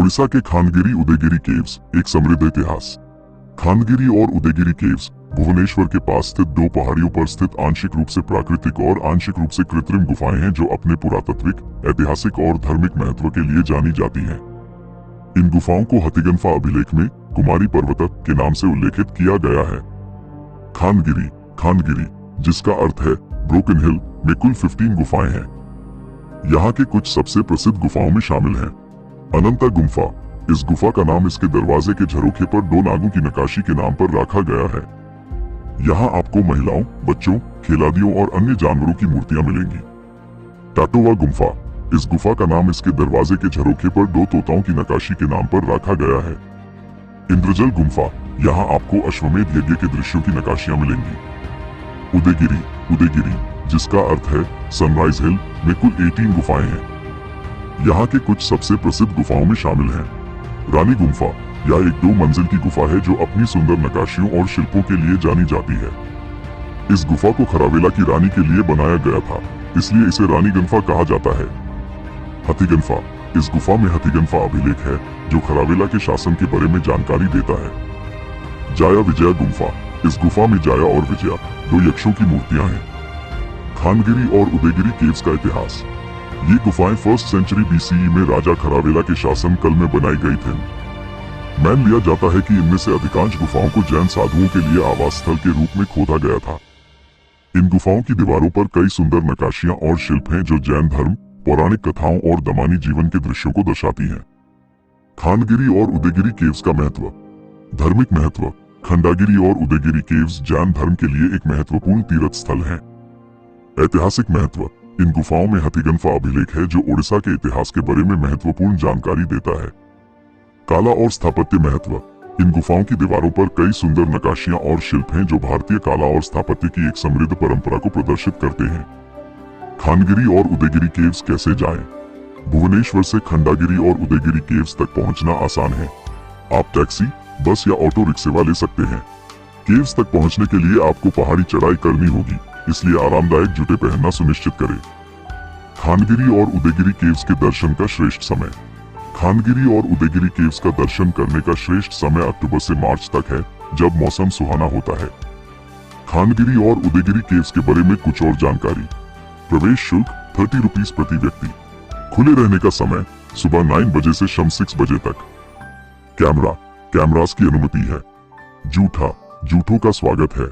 ओडिशा के खानगिरी उदयगिरी केव्स एक समृद्ध इतिहास। खानगिरी और उदयगिरी केव्स भुवनेश्वर के पास स्थित दो पहाड़ियों पर स्थित आंशिक रूप से प्राकृतिक और आंशिक रूप से कृत्रिम गुफाएं हैं जो अपने पुरातात्विक, ऐतिहासिक और धार्मिक महत्व के लिए जानी जाती हैं। इन गुफाओं को हथिगन्फा अभिलेख में कुमारी पर्वत के नाम से उल्लेखित किया गया है। खानगिरी खानगिरी जिसका अर्थ है ब्रोकन हिल में कुल 15 गुफाएं हैं। यहाँ के कुछ सबसे प्रसिद्ध गुफाओं में शामिल हैं अनंता गुम्फा। इस गुफा का नाम इसके दरवाजे के झरोखे पर दो नागों की नक्काशी के नाम पर रखा गया है। यहाँ आपको महिलाओं, बच्चों, खेलादियों और अन्य जानवरों की मूर्तियां मिलेंगी। टाटोवा गुम्फा। इस गुफा का नाम इसके दरवाजे के झरोखे पर दो तोताओं की नक्काशी के नाम पर रखा गया है। इंद्रजल गुम्फा। यहाँ आपको अश्वमेध यज्ञ के दृश्यों की नक्काशियां मिलेंगी। उदयगिरी उदयगिरी जिसका अर्थ है सनराइज हिल में कुल 18 गुफाएं हैं। यहाँ के कुछ सबसे प्रसिद्ध गुफाओं में शामिल हैं रानी गुम्फा। यह एक 2 मंजिल की गुफा है जो अपनी सुंदर नक्काशियों और शिल्पों के लिए जानी जाती है। इस गुफा को खरावेला की रानी के लिए बनाया गया था, इसलिए इसे रानी गंफा कहा जाता है। हथिगन्फा। इस गुफा में हथिगन्फा अभिलेख है जो खरावेला के शासन के बारे में जानकारी देता है। जाया विजया गुम्फा। इस गुफा में जाया और विजया 2 यक्षों की मूर्तियां हैं। खानगिरी और उदयगिरी केव्स का इतिहास। ये गुफाएं 1st सेंचुरी BCE में राजा खरावेला के शासन काल में बनाई गई थीं। मान लिया जाता है कि इनमें से अधिकांश गुफाओं को जैन साधुओं के लिए आवास स्थल के रूप में खोदा गया था। इन गुफाओं की दीवारों पर कई सुंदर नक्काशियां और शिल्प हैं जो जैन धर्म, पौराणिक कथाओं और दमानी जीवन के दृश्यों को दर्शाती हैं। खानगिरी और उदयगिरी केव्स का महत्व। धार्मिक महत्व। खंडागिरी और उदयगिरी केव्स जैन धर्म के लिए एक महत्वपूर्ण तीर्थ स्थल हैं। ऐतिहासिक महत्व। इन गुफाओं में हथिगन्फा अभिलेख है जो ओडिशा के इतिहास के बारे में महत्वपूर्ण जानकारी देता है। कला और स्थापत्य महत्व। इन गुफाओं की दीवारों पर कई सुंदर नक्काशियां और शिल्प हैं जो भारतीय कला और स्थापत्य की एक समृद्ध परंपरा को प्रदर्शित करते हैं। खानगिरी और उदयगिरी केव्स कैसे जाएं? भुवनेश्वर से खंडागिरी और उदयगिरी केव्स तक पहुंचना आसान है। आप टैक्सी, बस या ऑटो रिक्शा ले सकते हैं। केव्स तक पहुंचने के लिए आपको पहाड़ी चढ़ाई करनी होगी, इसलिए आरामदायक जूते पहनना सुनिश्चित करें। खानगिरी और उदयगिरी केव्स के दर्शन का श्रेष्ठ समय। खानगिरी और उदयगिरी केव्स का दर्शन करने का श्रेष्ठ समय अक्टूबर से मार्च तक है, जब मौसम सुहाना होता है। खानगिरी और उदयगिरी केव्स के बारे में कुछ और जानकारी। प्रवेश शुल्क 30 रुपीज प्रति व्यक्ति। खुले रहने का समय सुबह 9 बजे से शाम 6 बजे तक। कैमरास की अनुमति है। जूठों का स्वागत है।